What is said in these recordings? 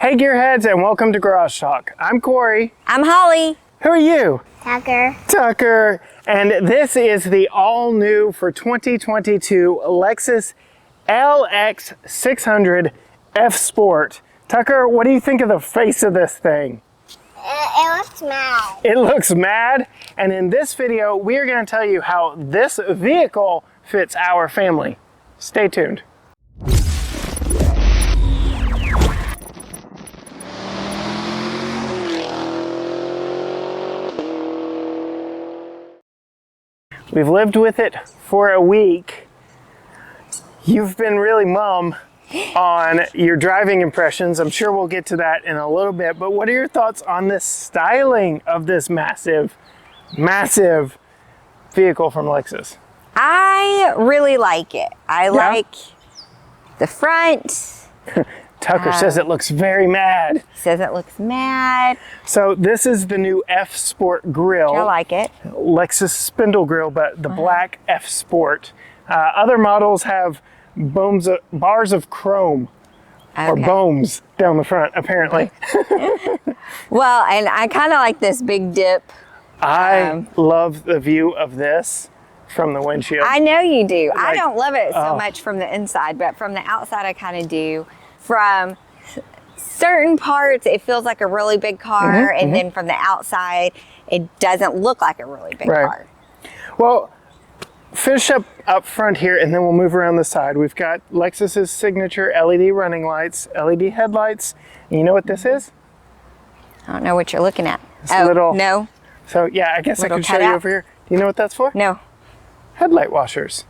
Hey Gearheads, and welcome to Garage Talk. I'm Corey. I'm Holly. Who are you? Tucker. Tucker. And this is the all-new for 2022 Lexus LX 600 F Sport. Tucker, what do you think of the face of this thing? It looks mad. It looks mad, and in this video, we are going to tell you how this vehicle fits our family. Stay tuned. We've lived with it for a week. You've been really mum on your driving impressions. I'm sure we'll get to that in a little bit, but what are your thoughts on this styling of this massive, massive vehicle from Lexus? I really like it. I like the front. Tucker says it looks very mad. Says it looks mad. So this is the new F Sport grille. I like it. Lexus spindle grille, but the black F Sport. Other models have bars of chrome or bohms down the front, apparently. Well, and I kind of like this big dip. I love the view of this from the windshield. I know you do. I don't love it so much from the inside, but from the outside, I kind of do. From certain parts, it feels like a really big car, and then from the outside, it doesn't look like a really big car. Well, finish up front here, and then we'll move around the side. We've got Lexus's signature LED running lights, LED headlights. And you know what this is? I don't know what you're looking at. It's little. No. So yeah, I guess I can show you over here. Do you know what that's for? No. Headlight washers.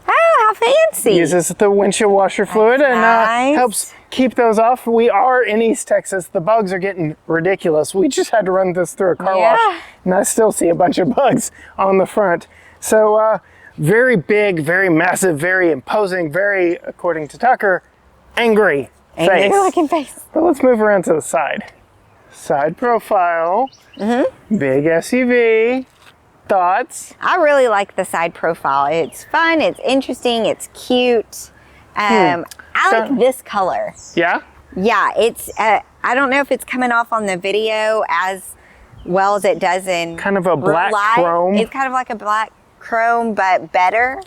Oh, how fancy. Uses the windshield washer fluid and helps keep those off. We are in East Texas. The bugs are getting ridiculous. We just had to run this through a car wash, and I still see a bunch of bugs on the front. So very big, very massive, very imposing, very, according to Tucker, angry face. Angry looking face. But let's move around to the side. Side profile, big SUV. Thoughts? I really like the side profile. It's fun, it's interesting, it's cute. I like this color. Yeah? Yeah, it's, I don't know if it's coming off on the video as well as it does in kind of a black live. chrome. It's kind of like a black chrome, but better.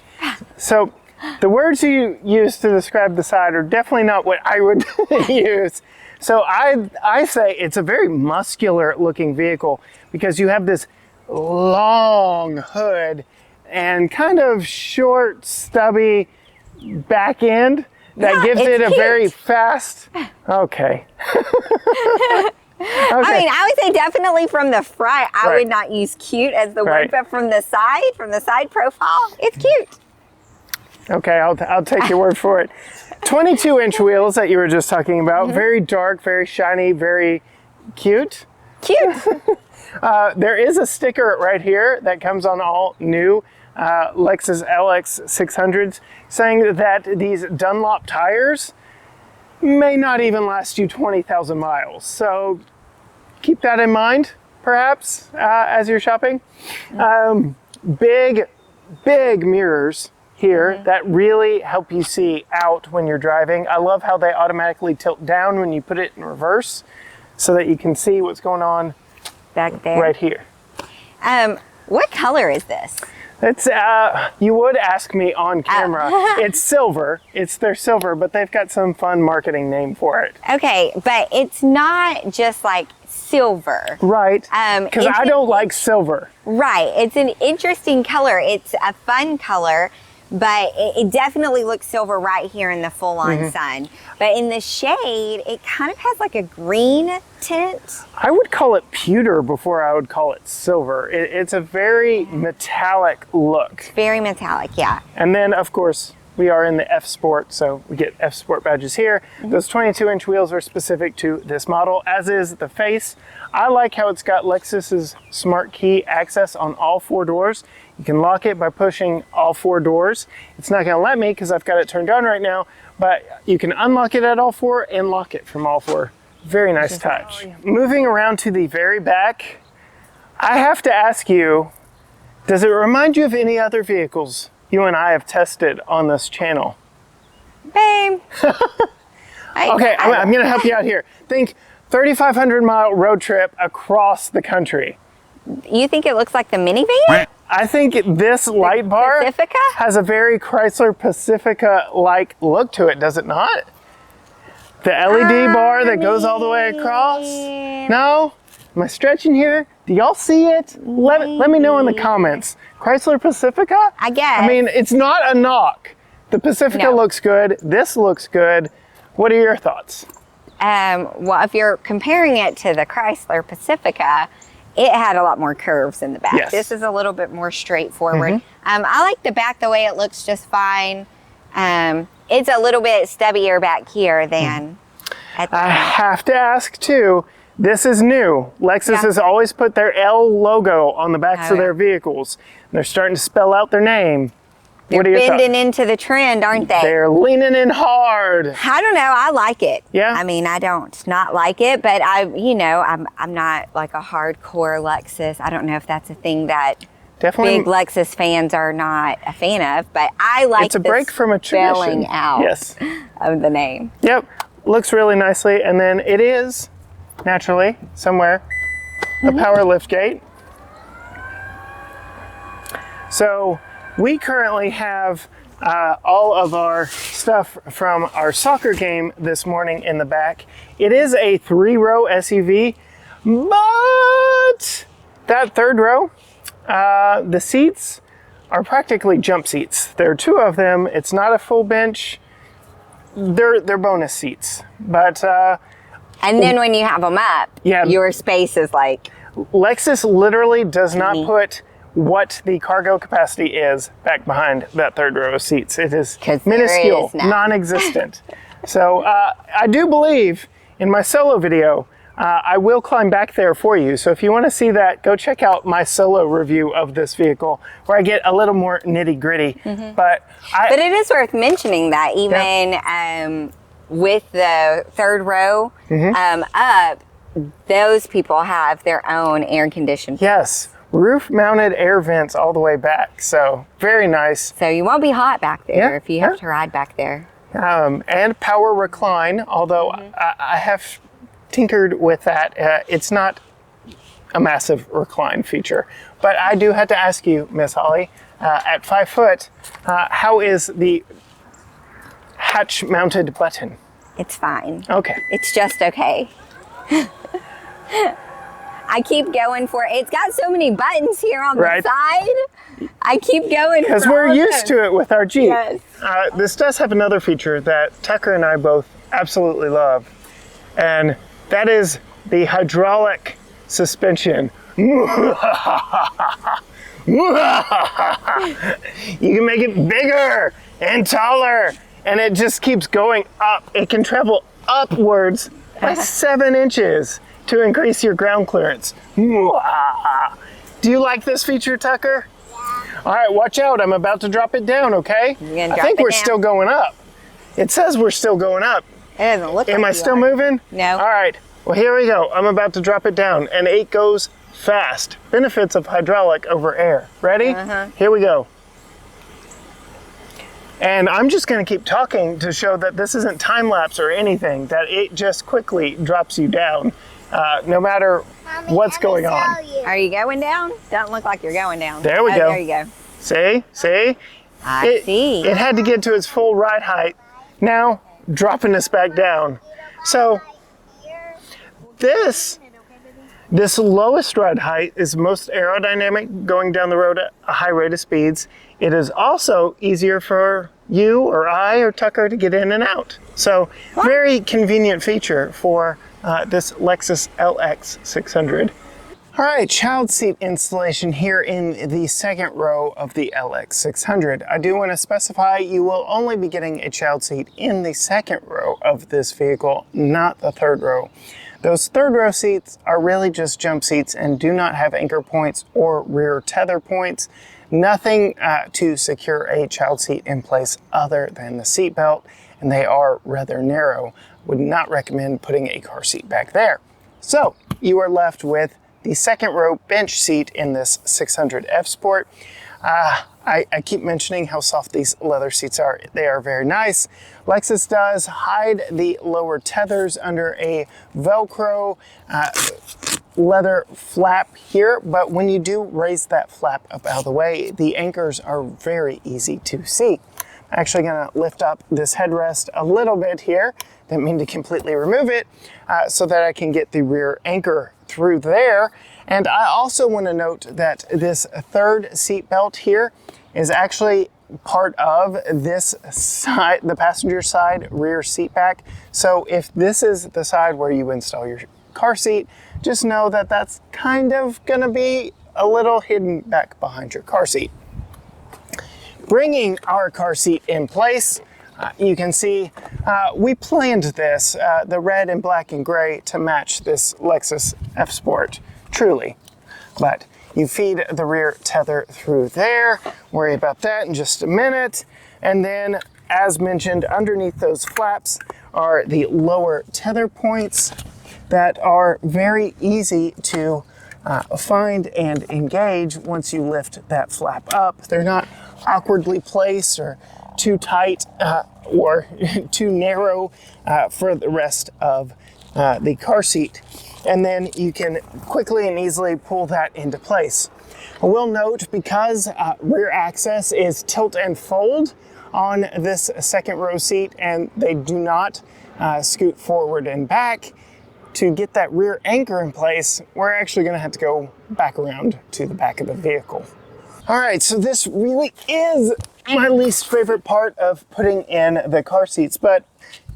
So the words you use to describe the side are definitely not what I would use. So I say it's a very muscular looking vehicle because you have this long hood and kind of short, stubby back end that gives it a very fast. Okay. I mean, I would say definitely from the front, I would not use cute as the word, but from the side profile, it's cute. Okay, I'll take your word for it. 22-inch wheels that you were just talking about. Very dark, very shiny, very cute. Cute. There is a sticker right here that comes on all new Lexus LX 600s saying that these Dunlop tires may not even last you 20,000 miles. So keep that in mind, perhaps, as you're shopping. Big mirrors here that really help you see out when you're driving. I love how they automatically tilt down when you put it in reverse so that you can see what's going on back there. Right here. What color is this? It's you would ask me on camera. It's silver. It's their silver, but they've got some fun marketing name for it. Okay, but it's not just like silver. Right. Because I don't like silver. Right. It's an interesting color. It's a fun color, but it definitely looks silver right here in the full-on sun. But in the shade, it kind of has like a green tint. I would call it pewter before I would call it silver. It's a very metallic look. It's very metallic, yeah. And then, of course, we are in the F Sport, so we get F Sport badges here. Those 22-inch wheels are specific to this model, as is the face. I like how it's got Lexus's smart key access on all four doors. You can lock it by pushing all four doors. It's not gonna let me because I've got it turned on right now, but you can unlock it at all four and lock it from all four. Very nice touch. Moving around to the very back, I have to ask you, does it remind you of any other vehicles you and I have tested on this channel? Babe. Okay, I'm going to help you out here. Think 3,500 mile road trip across the country. You think it looks like the minivan? I think this light bar Pacifica? has a very Chrysler Pacifica-like look to it, does it not? The LED bar that goes all the way across? No? Am I stretching here? Do y'all see it? Let me know in the comments. Chrysler Pacifica? I guess. I mean, it's not a knock. The Pacifica No. looks good. This looks good. What are your thoughts? Well, if you're comparing it to the Chrysler Pacifica, it had a lot more curves in the back. Yes. This is a little bit more straightforward. I like the back the way it looks just fine. It's a little bit stubbier back here than at the I front. have to ask too, this is new. Lexus Yeah. has always put their L logo on the backs Oh, of their yeah. vehicles. They're starting to spell out their name. They're What are your thoughts? bending into the trend, aren't they? They're leaning in hard. I don't know. I like it. Yeah? I mean, I don't not like it, but I'm not like a hardcore Lexus. I don't know if that's a thing that Definitely. big Lexus fans are not a fan of, but I like It's a the break from a tradition. spelling out Yes. of the name. Yep. Looks really nicely. And then it is, naturally, somewhere, a power lift gate. So we currently have all of our stuff from our soccer game this morning in the back. It is a 3-row SUV, but that third row, the seats are practically jump seats. There are 2 of them. It's not a full bench. They're bonus seats, but And then when you have them up, Yeah. your space is like, Lexus literally does not put what the cargo capacity is back behind that third row of seats. It is 'Cause there minuscule, is none. non-existent. So I do believe in my solo video, I will climb back there for you. So if you want to see that, go check out my solo review of this vehicle where I get a little more nitty gritty. But but it is worth mentioning that even with the third row up, those people have their own air conditioned. yes, roof-mounted air vents all the way back. So very nice. So you won't be hot back there Yeah, if you have yeah. to ride back there. And power recline, although I have tinkered with that. It's not a massive recline feature. But I do have to ask you, Miss Holly, at 5 foot, how is the hatch mounted button? It's fine. Okay. It's just okay. I keep going for it. It's got so many buttons here on Right. the side. I keep going Because for we're all used those. to it with our Jeep. Yes. This does have another feature that Tucker and I both absolutely love, and that is the hydraulic suspension. You can make it bigger and taller, and it just keeps going up. It can travel upwards by 7 inches to increase your ground clearance. Do you like this feature, Tucker? All right, watch out. I'm about to drop it down, okay? You're gonna I drop think it we're down? still going up. It says we're still going up. It doesn't look Am like I you still are. moving? No. All right. Well, here we go. I'm about to drop it down, and it goes fast. Benefits of hydraulic over air. Ready? Here we go. And I'm just going to keep talking to show that this isn't time lapse or anything, that it just quickly drops you down, no matter Mommy, what's let me going on. show you. Are you going down? Doesn't look like you're going down. There we Oh, go. There you go. See? I see. It had to get to its full ride height. Now, dropping us back down. So, this lowest ride height is most aerodynamic going down the road at a high rate of speeds. It is also easier for you or I or Tucker to get in and out. So, very convenient feature for this Lexus LX 600. All right, child seat installation here in the second row of the LX 600. I do want to specify you will only be getting a child seat in the second row of this vehicle, not the third row. Those third row seats are really just jump seats and do not have anchor points or rear tether points. Nothing to secure a child seat in place other than the seat belt, and they are rather narrow. Would not recommend putting a car seat back there. So you are left with the second row bench seat in this 600 F Sport. I I keep mentioning how soft these leather seats are. They are very nice. Lexus does hide the lower tethers under a Velcro leather flap here, but when you do raise that flap up out of the way, the anchors are very easy to see. I'm actually gonna lift up this headrest a little bit here. Didn't mean to completely remove it, so that I can get the rear anchor through there. And I also want to note that this third seat belt here is actually part of this side, the passenger side rear seat back. So if this is the side where you install your car seat, just know that that's kind of going to be a little hidden back behind your car seat. Bringing our car seat in place, you can see we planned this, the red and black and gray, to match this Lexus F Sport, truly. But you feed the rear tether through there, worry about that in just a minute. And then, as mentioned, underneath those flaps are the lower tether points that are very easy to find and engage once you lift that flap up. They're not awkwardly placed or too tight or too narrow for the rest of the car seat. And then you can quickly and easily pull that into place. I will note, because rear access is tilt and fold on this second row seat, and they do not scoot forward and back, to get that rear anchor in place, we're actually going to have to go back around to the back of the vehicle. All right, so this really is my least favorite part of putting in the car seats, but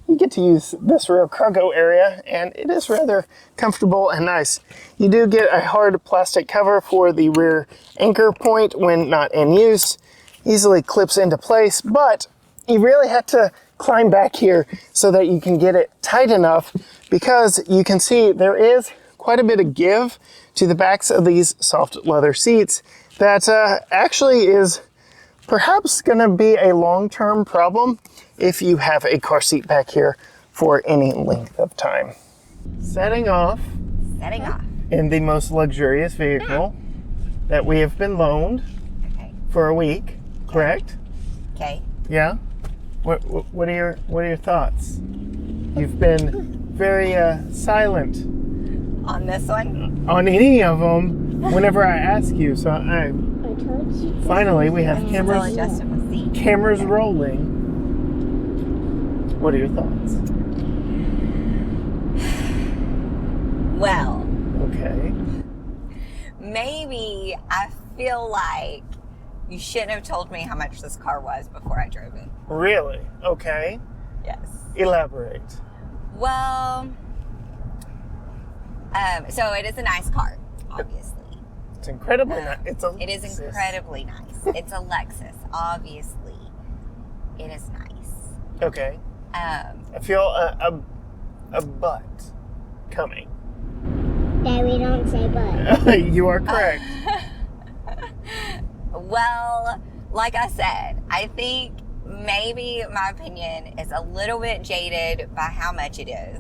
you get to use this rear cargo area, and it is rather comfortable and nice. You do get a hard plastic cover for the rear anchor point when not in use. Easily clips into place, but you really have to climb back here so that you can get it tight enough, because you can see there is quite a bit of give to the backs of these soft leather seats that actually is perhaps going to be a long-term problem if you have a car seat back here for any length of time. Setting off in the most luxurious vehicle that we have been loaned for a week, correct? Okay. Yeah? What are your thoughts? You've been very silent On this one? on any of them whenever I ask you, so finally we have cameras rolling. What are your thoughts? Well, Okay. maybe I feel like you shouldn't have told me how much this car was before I drove it. Really? Okay. Yes. Elaborate. Well, so it is a nice car, obviously. It's incredibly nice. It is incredibly nice. It's a Lexus, obviously. It is nice. Okay. I feel a but coming. Dad, we don't say but. You are correct. Well, like I said, I think maybe my opinion is a little bit jaded by how much it is.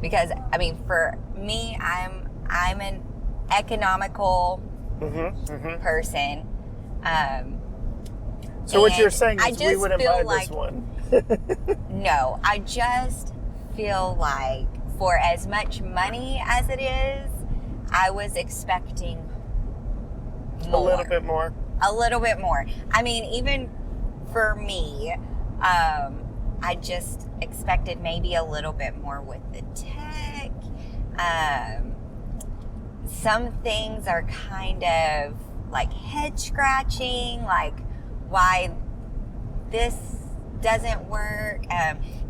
Because I mean, for me, I'm an economical person. So what you're saying is we just wouldn't feel buy like- this one. No, I just feel like for as much money as it is, I was expecting more. A little bit more. A little bit more. I mean, even for me, I just expected maybe a little bit more with the tech. Some things are kind of like head scratching, like why this doesn't work.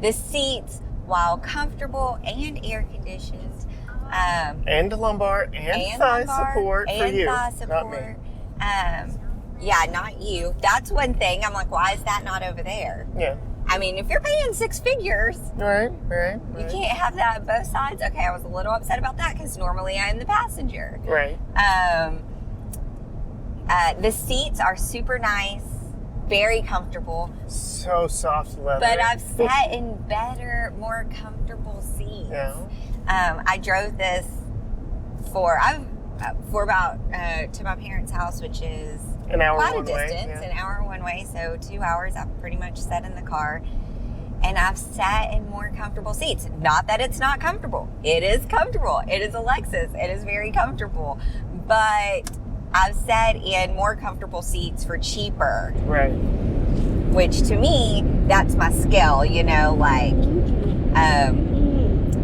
The seats, while comfortable and air conditioned, And lumbar and thigh support for you. thigh Not support. me. Yeah, not you. That's one thing. I'm like, why is that not over there? Yeah. I mean, if you're paying 6 figures, Right. you can't have that on both sides. Okay, I was a little upset about that because normally I am the passenger. Right. The seats are super nice, very comfortable. So soft leather. But I've sat in better, more comfortable seats. Yeah. I drove this for about to my parents' house, which is An hour quite a one way, distance, yeah. an hour one way. So 2 hours, I've pretty much sat in the car, and I've sat in more comfortable seats. Not that it's not comfortable. It is comfortable. It is a Lexus. It is very comfortable. But I've sat in more comfortable seats for cheaper. Right. Which to me, that's my skill, you know, like,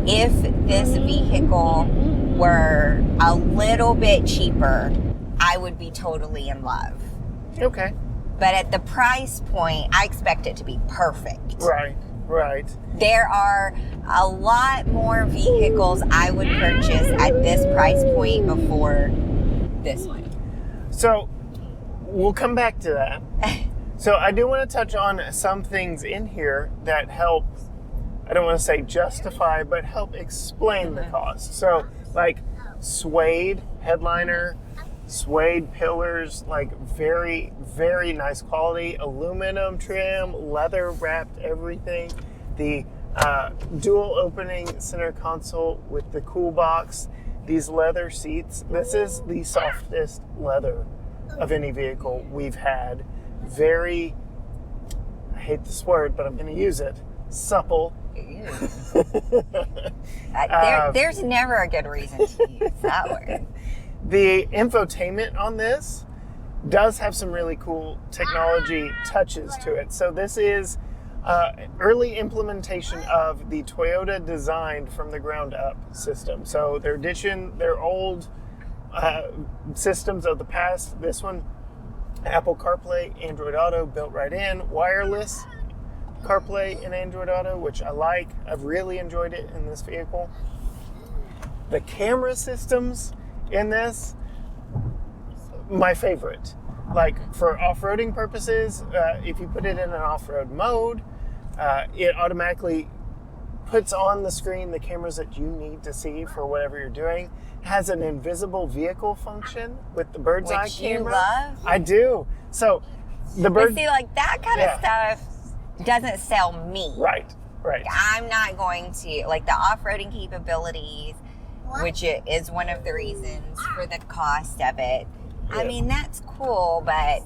if this vehicle were a little bit cheaper, I would be totally in love. Okay. But at the price point, I expect it to be perfect. Right. Right. There are a lot more vehicles I would purchase at this price point before this one. So we'll come back to that. So I do want to touch on some things in here that help, I don't want to say justify, but help explain the cost. So like suede headliner, suede pillars, like very, very nice quality, aluminum trim, leather wrapped everything. The dual opening center console with the cool box, these leather seats. This is the softest leather of any vehicle we've had. Very, I hate this word, but I'm going to use it, supple. There's never a good reason to use that word. The infotainment on this does have some really cool technology touches to it. So this is early implementation of the Toyota designed from the ground up system. So they're ditching their old systems of the past. This one, Apple CarPlay, Android Auto built right in, wireless CarPlay and Android Auto, which I like. I've really enjoyed it in this vehicle. The camera systems in this, my favorite. Like for off-roading purposes, if you put it in an off-road mode, it automatically puts on the screen the cameras that you need to see for whatever you're doing. It has an invisible vehicle function with the bird's eye camera. Which you love. I do. So the bird. But see, like that kind of stuff doesn't sell me. Right. Right. I'm not going to, like the off-roading capabilities, which is one of the reasons for the cost of it. Yeah. I mean, that's cool, but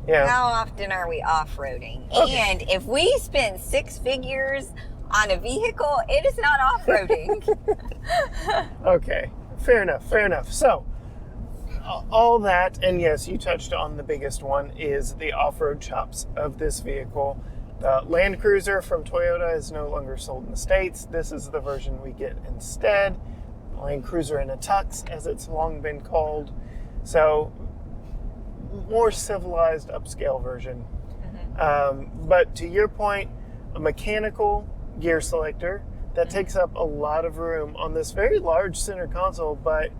how often are we off-roading? Okay. And if we spend 6 figures on a vehicle, it is not off-roading. Okay. Fair enough. Fair enough. So all that, and yes, you touched on the biggest one, is the off-road chops of this vehicle. The Land Cruiser from Toyota is no longer sold in the States. This is the version we get instead. Land Cruiser in a tux, as it's long been called. So, more civilized, upscale version. Mm-hmm. But to your point, a mechanical gear selector that takes up a lot of room on this very large center console, but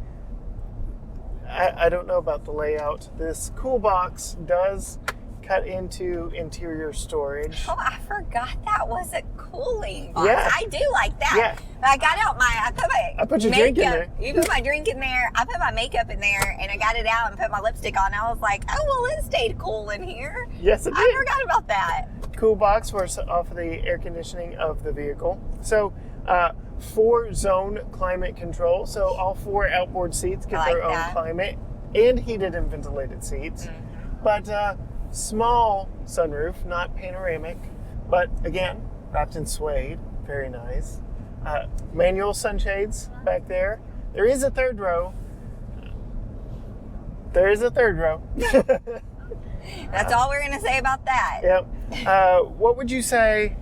I don't know about the layout. This cool box does cut into interior storage. Oh, I forgot that was a cooling box. Yeah. I do like that. Yeah. I got out I put your makeup, drink in there. You put my drink in there. I put my makeup in there, and I got it out and put my lipstick on. I was like, oh, well, it stayed cool in here. Yes, it did. I forgot about that. Cool box works off of the air conditioning of the vehicle. So, 4-zone climate control. So all 4 outboard seats get their own climate and heated and ventilated seats. Mm-hmm. But small sunroof, not panoramic, but again, wrapped in suede. Very nice. Manual sunshades back there. There is a third row. That's all we're going to say about that. Yep. What would you say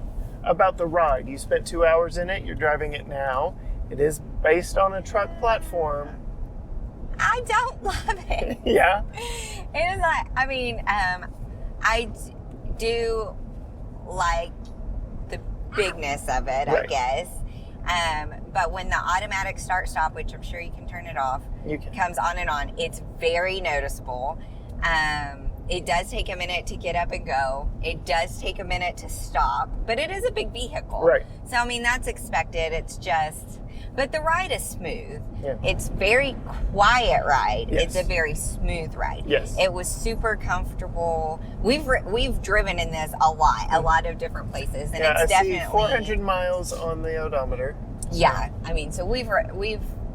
about the ride? You spent 2 hours in it. You're driving it now. It is based on a truck platform. I don't love it. Yeah. It is like, I mean, I do like the bigness of it, right. I guess. But when the automatic start-stop, which I'm sure you can turn it off, comes on and on, it's very noticeable. It does take a minute to get up and go. It does take a minute to stop, but it is a big vehicle. Right. So, I mean, that's expected. It's just, but the ride is smooth. Yeah. It's very quiet ride. Yes. It's a very smooth ride. Yes. It was super comfortable. We've driven in this a lot of different places, and it's definitely I see 400 miles on the odometer. Yeah, I mean, so we've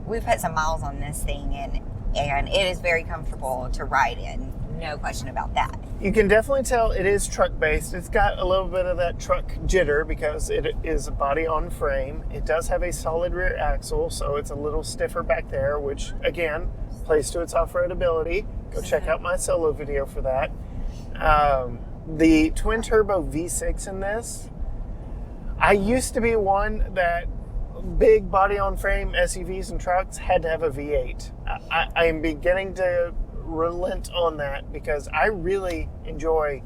put some miles on this thing, and and it is very comfortable to ride in. No question about that. You can definitely tell it is truck-based. It's got a little bit of that truck jitter because it is body on frame. It does have a solid rear axle, so it's a little stiffer back there, which, again, plays to its off-road ability. Go check out my solo video for that. The twin-turbo V6 in this, I used to be one that big body-on-frame SUVs and trucks had to have a V8. I am beginning to relent on that because I really enjoy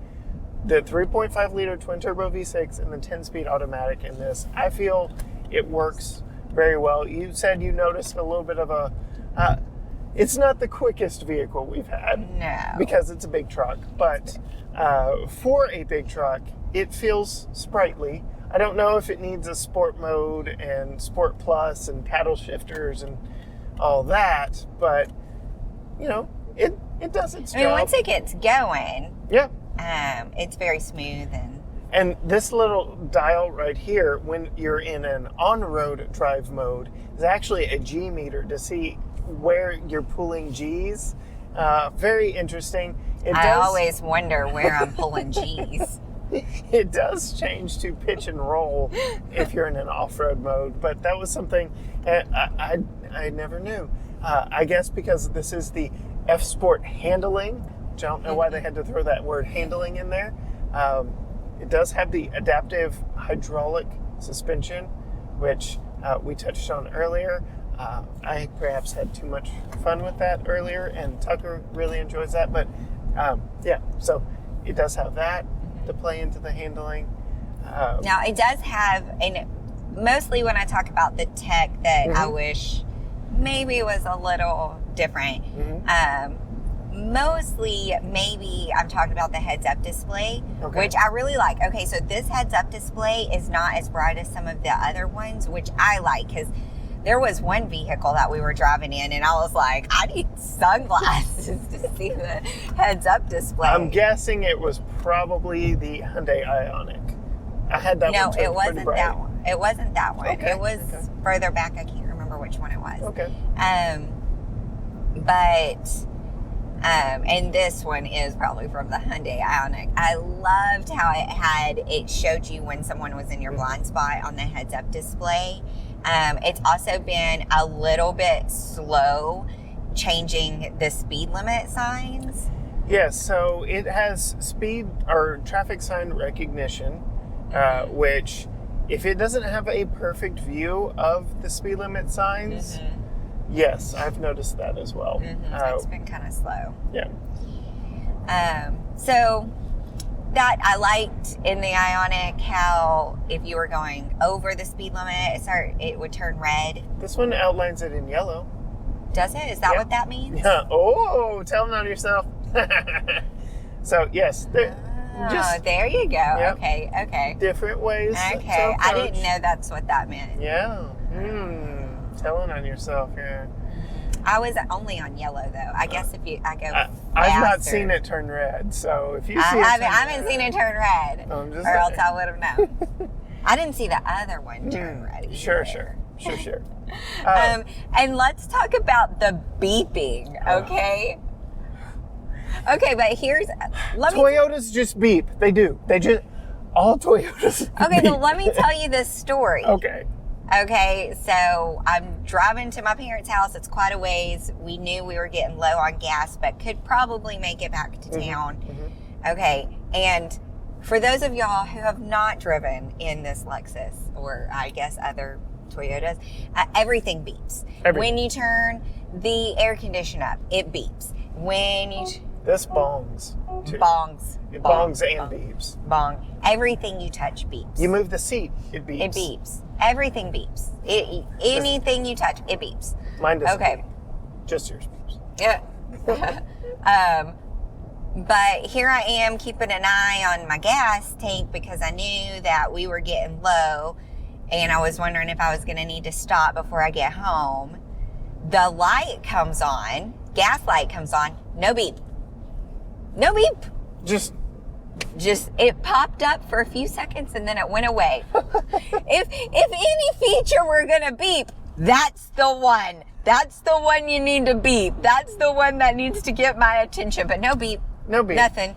the 3.5 liter twin turbo V6 and the 10-speed automatic in this. I feel it works very well. You said you noticed a little bit of a it's not the quickest vehicle we've had. No. Because it's a big truck, but for a big truck, it feels sprightly. I don't know if it needs a sport mode and sport plus and paddle shifters and all that, but you know, it does its job. I mean, once it gets going, yeah, it's very smooth and this little dial right here, when you're in an on-road drive mode, is actually a G meter to see where you're pulling G's. Very interesting. I always wonder where I'm pulling G's. It does change to pitch and roll if you're in an off-road mode, but that was something I never knew. I guess because this is the F-Sport handling, which I don't know why they had to throw that word handling in there. It does have the adaptive hydraulic suspension, which we touched on earlier. I perhaps had too much fun with that earlier, and Tucker really enjoys that. But yeah, so it does have that to play into the handling. Now, it does have, and mostly when I talk about the tech that I wish maybe was a little different, mostly maybe I'm talking about the heads-up display, which I really like. Okay, so this heads-up display is not as bright as some of the other ones, which I like, because there was one vehicle that we were driving in, and I was like, I need sunglasses to see the heads-up display. I'm guessing it was probably the Hyundai Ioniq. I had that one. No, it wasn't that one. It wasn't that one. Okay. It was further back. I can't remember which one it was. Okay. And this one is probably from the Hyundai Ioniq. I loved how it showed you when someone was in your blind spot on the heads-up display. It's also been a little bit slow changing the speed limit signs. Yes, so it has speed or traffic sign recognition, which if it doesn't have a perfect view of the speed limit signs, yes, I've noticed that as well. It's been kind of slow. Yeah. So that I liked in the Ioniq, how if you were going over the speed limit, it would turn red. This one outlines it in yellow. Does it? Is that what that means? Yeah. Oh, tell them on yourself. So yes, there you go. Yep. Okay. Different ways. Okay, I didn't know that's what that meant. Yeah. Telling on yourself. Yeah. I was only on yellow though. I guess if I go faster. I've not seen it turn red, so if you see I haven't seen it turn red, or else I would have known. I didn't see the other one turn red either. Sure. And let's talk about the beeping, okay? Okay, but Toyotas just beep. They do. All Toyotas Okay, beep. so let me tell you this story. Okay, so I'm driving to my parents' house. It's quite a ways. We knew we were getting low on gas, but could probably make it back to town. Okay, and for those of y'all who have not driven in this Lexus, or I guess other Toyotas, everything beeps. When you turn the air conditioner up, it beeps. When you... This bongs. Too. Bongs. It bongs and beeps. Bong. Everything you touch beeps. You move the seat, it beeps. It beeps. Everything beeps. Anything you touch, it beeps. Mine doesn't. Okay. Beep. Just yours beeps. Yeah. But here I am keeping an eye on my gas tank because I knew that we were getting low, and I was wondering if I was going to need to stop before I get home. The light comes on, gas light comes on, no beep. No beep. Just it popped up for a few seconds and then it went away. If any feature were gonna beep, That's the one. That's the one you need to beep. That's the one that needs to get my attention. But no beep. No beep. Nothing.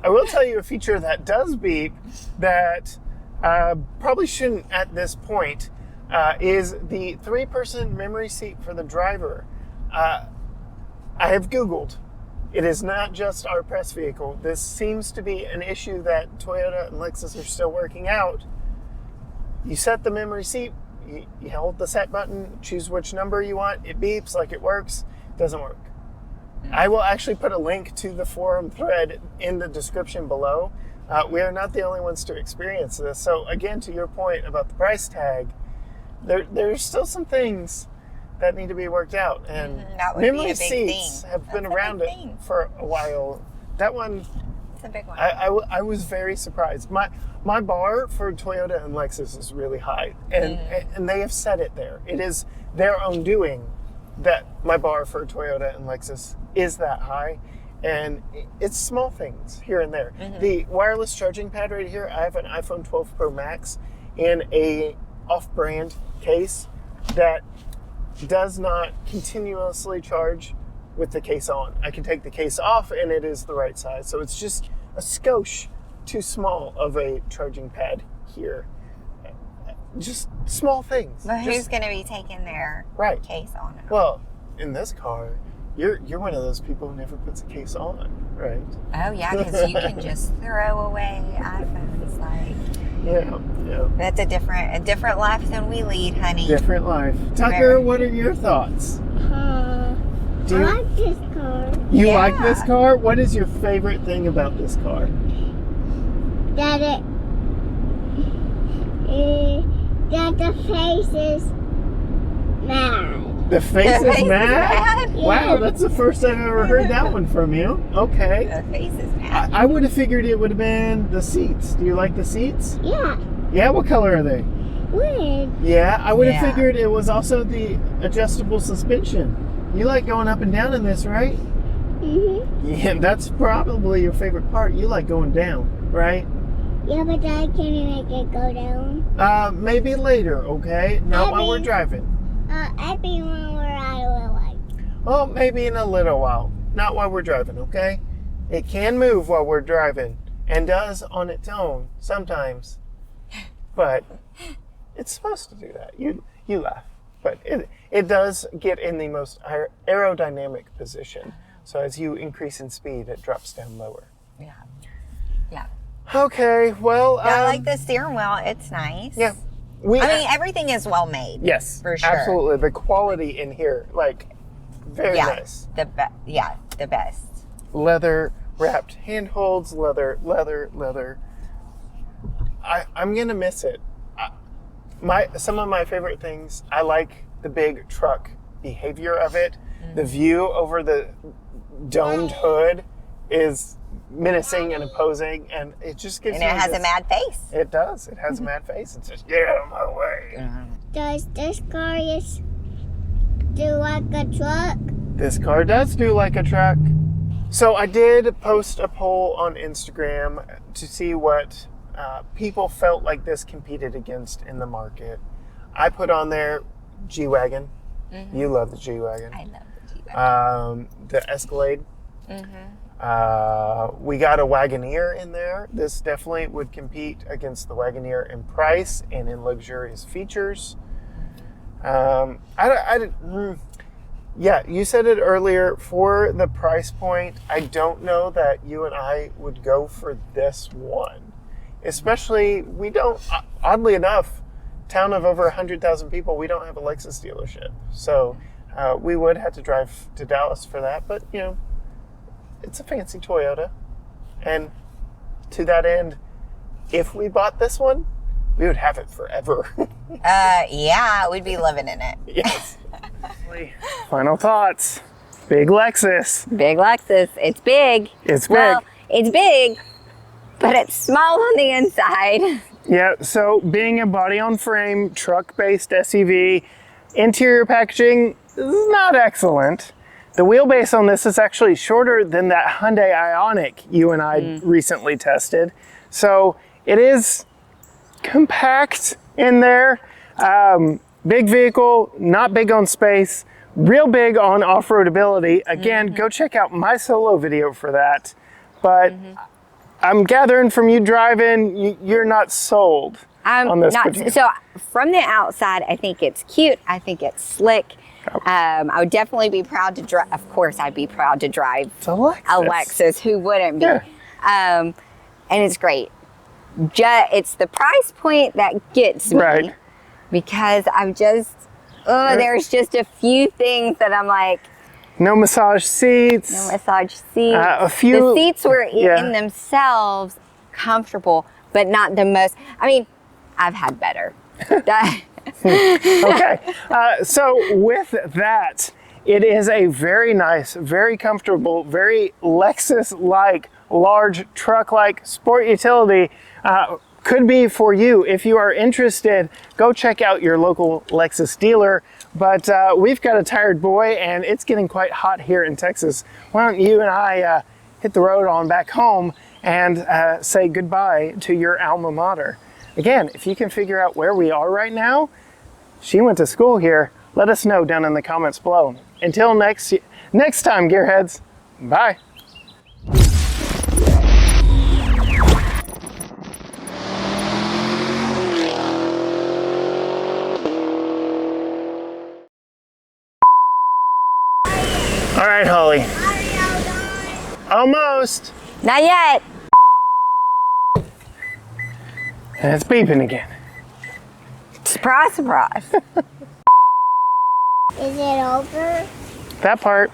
I will tell you a feature that does beep that probably shouldn't at this point is the 3-person memory seat for the driver. I have Googled. It is not just our press vehicle. This seems to be an issue that Toyota and Lexus are still working out. You set the memory seat, you hold the set button, choose which number you want, it beeps like it works, it doesn't work. I will actually put a link to the forum thread in the description below. We are not the only ones to experience this. So again, to your point about the price tag, there's still some things that need to be worked out. And that would memory be a big seats thing. have been That's a around big it thing. for a while. That one, It's a big one. I was very surprised. My bar for Toyota and Lexus is really high, and they have said it there. It is their own doing that my bar for Toyota and Lexus is that high, and it's small things here and there. The wireless charging pad right here, I have an iPhone 12 Pro Max in a off-brand case that does not continuously charge with the case on. I can take the case off and it is the right size. So it's just a skosh too small of a charging pad here. Just small things. But who's going to be taking their Right. case on it? Well, in this car, you're one of those people who never puts a case on, right? Oh, yeah, because you can just throw away iPhones. Like, Yeah. that's a different life than we lead, honey. Different life. Tucker, Very. what are your thoughts? Do I you, like this car. you Yeah. like this car? What is your favorite thing about this car? That that the face is mad. The face The is face is mad? mad? Wow, Yeah. that's the first time I've ever heard that one from you. Okay. The face is mad. I would have figured it would have been the seats. Do you like the seats? Yeah. Yeah, what color are they? Weird. Yeah, I would have Yeah. figured it was also the adjustable suspension. You like going up and down in this, right? Yeah, that's probably your favorite part. You like going down, right? Yeah, but I can't make it go down. Maybe later, okay? Not while we're Maybe. driving. Everyone where I will like. Oh, maybe in a little while. Not while we're driving, okay? It can move while we're driving, and does on its own sometimes. But it's supposed to do that. You laugh. But it does get in the most aerodynamic position. So as you increase in speed, it drops down lower. Yeah. Yeah. Okay, well... I like the steering wheel. It's nice. Yeah. I mean, everything is well made. Yes, for sure. absolutely. The quality in here, like, very nice. The best. Leather wrapped handholds, leather. I'm gonna miss it. Some of my favorite things, I like the big truck behavior of it. The view over the domed hood is menacing and imposing, and it just gives And me it has this- a mad face. It does. It has a mad face. It says, "Get out of my way." Does this car just do like a truck? This car does do like a truck. So I did post a poll on Instagram to see what people felt like this competed against in the market. I put on there G-Wagon. You love the G-Wagon. I love the G-Wagon. The Escalade. We got a Wagoneer in there. This definitely would compete against the Wagoneer in price and in luxurious features. Yeah, you said it earlier. For the price point, I don't know that you and I would go for this one. Especially, we don't, oddly enough, town of over 100,000 people, we don't have a Lexus dealership. So we would have to drive to Dallas for that. But, you know, it's a fancy Toyota. And to that end, if we bought this one, we would have it forever. Yeah, we'd be living in it. Yes. Final thoughts. Big Lexus. Big Lexus. It's big. It's Well, big. it's big, but it's small on the inside. Yeah, so being a body-on-frame, truck-based SUV, interior packaging is not excellent. The wheelbase on this is actually shorter than that Hyundai Ioniq you and I recently tested. So it is compact in there. big vehicle, not big on space, real big on off-roadability. Again, go check out my solo video for that. But I'm gathering from you driving, you're not sold on this. So from the outside, I think it's cute. I think it's slick. I would definitely be proud to drive. Of course, I'd be proud to drive It's a Lexus. Who wouldn't be? Yeah. And it's great. It's the price point that gets me. Right. Because there's just a few things that I'm like, No massage seats. no massage seats. A few. The seats were Yeah. in themselves comfortable, but not the most. I mean, I've had better. Okay, so with that, it is a very nice, very comfortable, very Lexus-like, large truck-like sport utility. Could be for you. If you are interested, go check out your local Lexus dealer. But we've got a tired boy and it's getting quite hot here in Texas. Why don't you and I hit the road on back home and say goodbye to your alma mater. Again, if you can figure out where we are right now, she went to school here, let us know down in the comments below. Until next time, gearheads, bye. All right, Holly. Almost. Not yet. And it's beeping again. Surprise, surprise. Is it over? That part.